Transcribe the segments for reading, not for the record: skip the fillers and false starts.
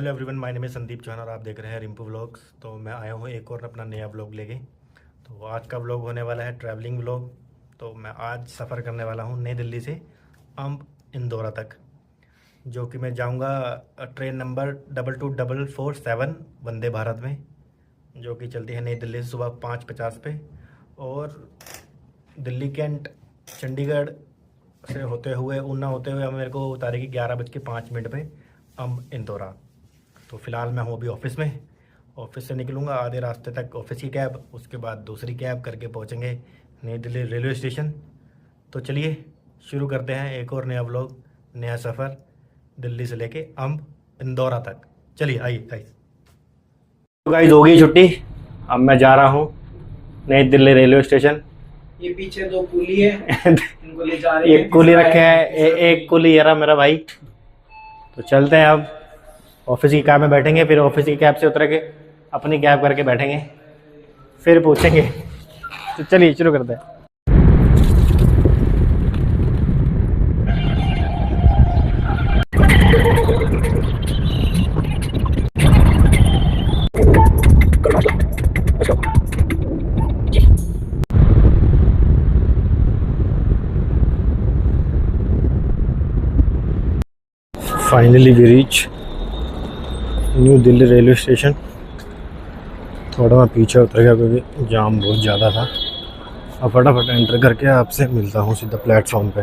Hello everyone, my name है संदीप चौहान और आप देख रहे हैं रिम्पू व्लॉग्स। तो मैं आया हूँ एक और अपना नया व्लॉग लेके। तो आज का व्लॉग होने वाला है ट्रैवलिंग व्लॉग। तो मैं आज सफ़र करने वाला हूँ नई दिल्ली से अम्ब इंदौरा तक, जो कि मैं जाऊँगा ट्रेन नंबर 22447 वंदे भारत में, जो कि चलती है नई दिल्ली से सुबह 5:50 पे और दिल्ली कैंट चंडीगढ़ से होते हुए ऊना होते हुए मेरे को उतारेगी 11:05 पे अम्ब इंदौरा। तो फ़िलहाल मैं हूँ अभी ऑफिस में। ऑफिस से निकलूँगा आधे रास्ते तक ऑफिस की कैब, उसके बाद दूसरी कैब करके पहुँचेंगे नई दिल्ली रेलवे स्टेशन। तो चलिए शुरू करते हैं एक और नया व्लॉग, नया सफ़र दिल्ली से लेके अम्ब इंदौरा तक। चलिए आइए आइए। तो गाइस हो गई छुट्टी, अब मैं जा रहा हूँ नई दिल्ली रेलवे स्टेशन। ये पीछे दो कुली है इनको ले जा रहे हैं। एक कुली रखे हैं, एक कुली ये रहा मेरा भाई। तो चलते हैं अब ऑफिस की कैब में बैठेंगे, फिर ऑफिस की कैब से उतर के अपनी कैब करके बैठेंगे, फिर पूछेंगे। तो चलिए शुरू करते हैं। Finally we reach New Delhi railway station. थोड़ा मैं पीछे उतर गया क्योंकि जाम बहुत ज़्यादा था। अब फटाफट एंटर करके आपसे मिलता हूँ सीधा प्लेटफॉर्म पे।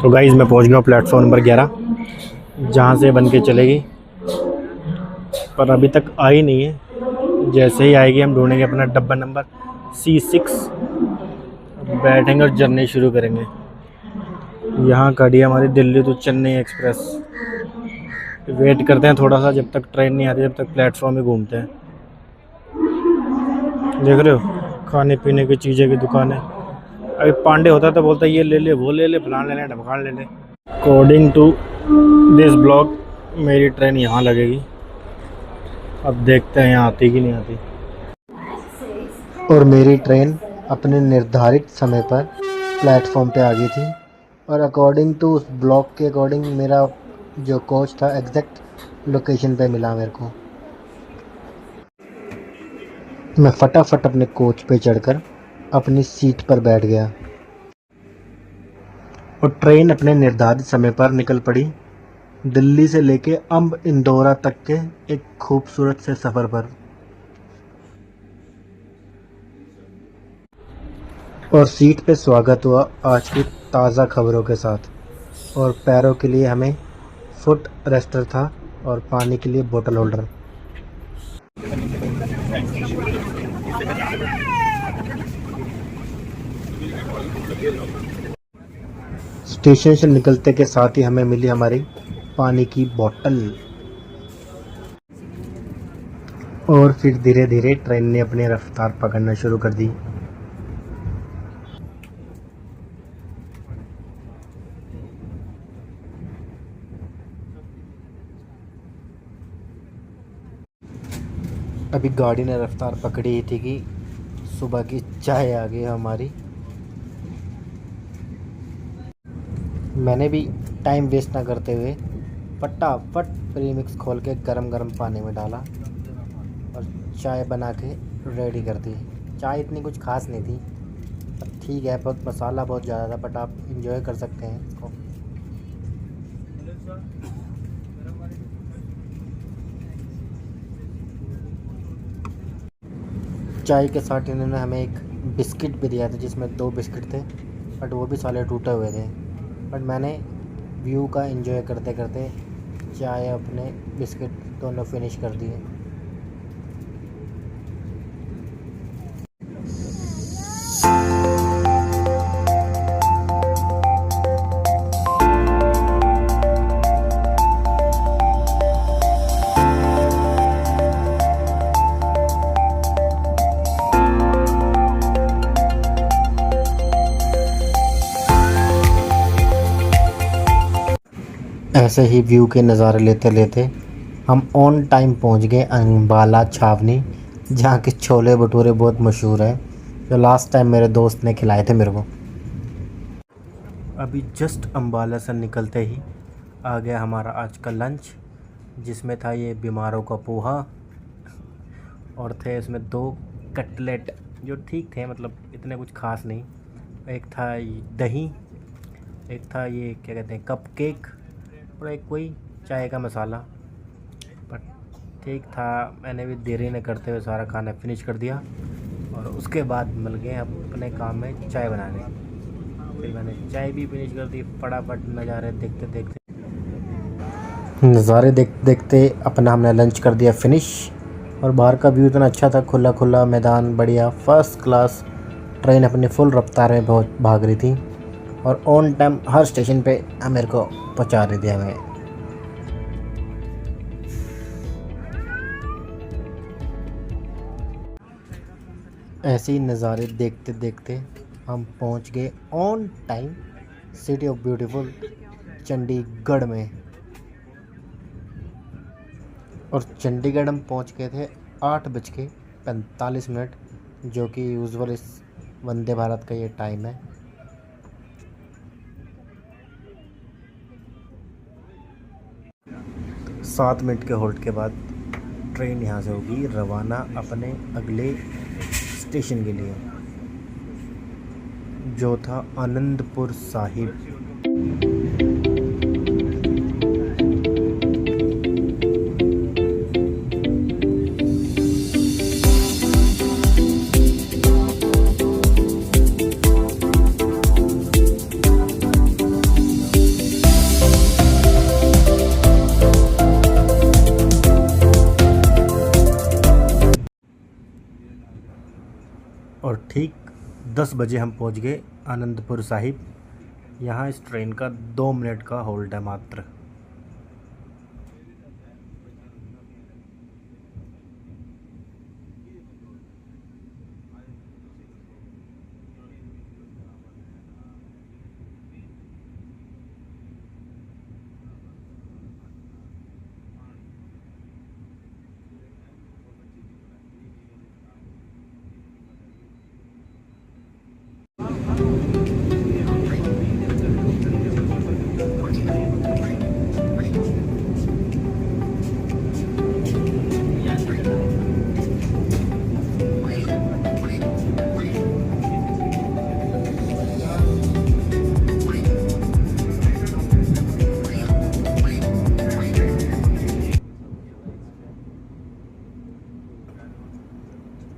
तो गाइस मैं पहुँच गया हूँ प्लेटफॉर्म नंबर 11, जहाँ से बन के चलेगी, पर अभी तक आई नहीं है। जैसे ही आएगी हम ढूंढेंगे अपना डब्बा नंबर C6, बैठेंगे और जर्नी शुरू करेंगे। यहाँ खड़ी है हमारी Delhi to Chennai express. Wait करते हैं थोड़ा सा, जब तक ट्रेन नहीं आती जब तक प्लेटफॉर्म ही घूमते हैं। देख रहे हो खाने पीने की चीज़ें की दुकानें। अभी पांडे होता तो बोलता ये ले ले वो ले ले फलान ले ले ढमकान ले ले। अकॉर्डिंग टू दिस ब्लॉग मेरी ट्रेन यहाँ लगेगी। अब देखते हैं यहाँ आती कि नहीं आती। और मेरी ट्रेन अपने निर्धारित समय पर प्लेटफॉर्म पे आ गई थी और अकॉर्डिंग टू उस ब्लॉग के अकॉर्डिंग मेरा जो कोच था एग्जैक्ट लोकेशन पे मिला मेरे को। मैं फटाफट अपने कोच पे चढ़कर अपनी सीट पर बैठ गया और ट्रेन अपने निर्धारित समय पर निकल पड़ी दिल्ली से लेके अम्ब इंदौरा तक के एक खूबसूरत से सफ़र पर। और सीट पे स्वागत हुआ आज की ताज़ा खबरों के साथ। और पैरों के लिए हमें फुट रेस्टर था और पानी के लिए बोतल होल्डर। स्टेशन से निकलते के साथ ही हमें मिली हमारी पानी की बोतल। और फिर धीरे धीरे ट्रेन ने अपनी रफ्तार पकड़ना शुरू कर दी। अभी गाड़ी ने रफ्तार पकड़ी ही थी कि सुबह की चाय आ गई हमारी। मैंने भी टाइम वेस्ट ना करते हुए फटाफट प्रीमिक्स खोल के गरम गरम पानी में डाला और चाय बना के रेडी कर दी। चाय इतनी कुछ खास नहीं थी, पर ठीक है, बहुत मसाला बहुत ज़्यादा था, बट आप इंजॉय कर सकते हैं इसको। चाय के साथ इन्होंने हमें एक बिस्किट भी दिया था, जिसमें 2 बिस्किट थे, बट वो भी साले टूटे हुए थे। बट मैंने व्यू का एंजॉय करते करते चाय अपने बिस्किट दोनों फिनिश कर दिए। ऐसे ही व्यू के नज़ारे लेते लेते हम ऑन टाइम पहुंच गए अंबाला छावनी, जहां के छोले भटूरे बहुत मशहूर है, जो लास्ट टाइम मेरे दोस्त ने खिलाए थे मेरे को। अभी जस्ट अंबाला से निकलते ही आ गया हमारा आज का लंच। जिसमें था ये बीमारों का पोहा और थे इसमें 2 कटलेट जो ठीक थे, मतलब इतने कुछ खास नहीं। एक था दही, एक था ये क्या कहते हैं कप केक, और एक कोई चाय का मसाला। पर ठीक था, मैंने भी देरी न करते हुए सारा खाना फिनिश कर दिया और उसके बाद मिल गए अपने काम में चाय बनाने। फिर मैंने चाय भी फिनिश कर दी फटाफट। नज़ारे देखते देखते अपना हमने लंच कर दिया फिनिश। और बाहर का व्यू इतना अच्छा था, खुला खुला मैदान, बढ़िया फर्स्ट क्लास। ट्रेन अपनी फुल रफ्तार में बहुत भाग रही थी और ऑन टाइम हर स्टेशन पे मेरे को पहुंचा रही थी हमें। ऐसे ही नज़ारे देखते देखते हम पहुंच गए on time city of beautiful Chandigarh में। और चंडीगढ़ हम पहुंच गए थे 8:45, जो कि यूजुअल इस वंदे भारत का ये टाइम है। सात मिनट के होल्ड के बाद ट्रेन यहाँ से होगी रवाना अपने अगले स्टेशन के लिए, जो था आनंदपुर साहिब। और ठीक 10 बजे हम पहुंच गए आनंदपुर साहिब। यहाँ इस ट्रेन का 2 मिनट का होल्ड है मात्र।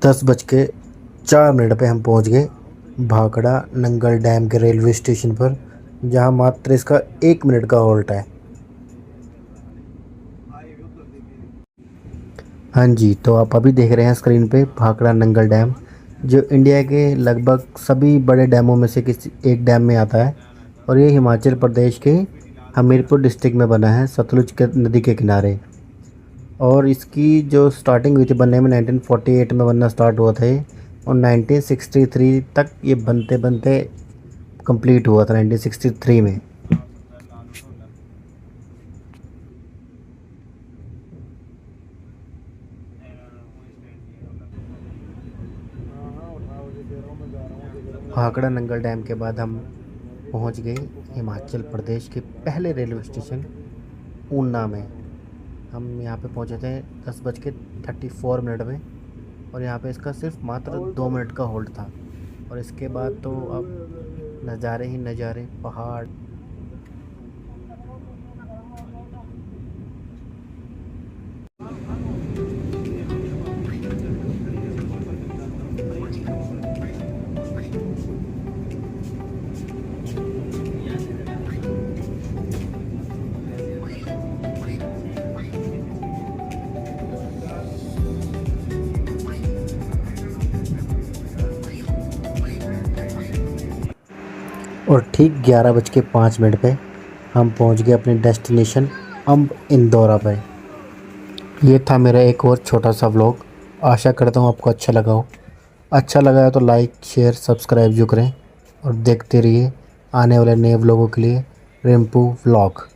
दस बज के 4 मिनट पे हम पहुंच गए भाखड़ा नंगल डैम के रेलवे स्टेशन पर, जहां मात्र इसका 1 मिनट का होल्ट है। हाँ जी, तो आप अभी देख रहे हैं स्क्रीन पे भाखड़ा नंगल डैम, जो इंडिया के लगभग सभी बड़े डैमों में से किसी एक डैम में आता है। और ये हिमाचल प्रदेश के हमीरपुर डिस्ट्रिक्ट में बना है, सतलुज के नदी के किनारे। और इसकी जो स्टार्टिंग हुई थी बनने में 1948 में बनना स्टार्ट हुआ था ये, और 1963 तक ये बनते बनते कंप्लीट हुआ था 1963 में। भाखड़ा नंगल डैम के बाद हम पहुंच गए हिमाचल प्रदेश के पहले रेलवे स्टेशन ऊना में। हम यहाँ पे पहुँचे थे 10:34 में, और यहाँ पे इसका सिर्फ मात्र 2 मिनट का होल्ड था। और इसके बाद तो अब नज़ारे ही नज़ारे, पहाड़। और ठीक 11:05 पे हम पहुंच गए अपने डेस्टिनेशन अम्ब इंदौरा पर। ये था मेरा एक और छोटा सा व्लॉग। आशा करता हूँ आपको अच्छा लगा हो। अच्छा लगा है तो लाइक शेयर सब्सक्राइब जो करें, और देखते रहिए आने वाले नए व्लॉगों के लिए रिम्पू व्लॉग।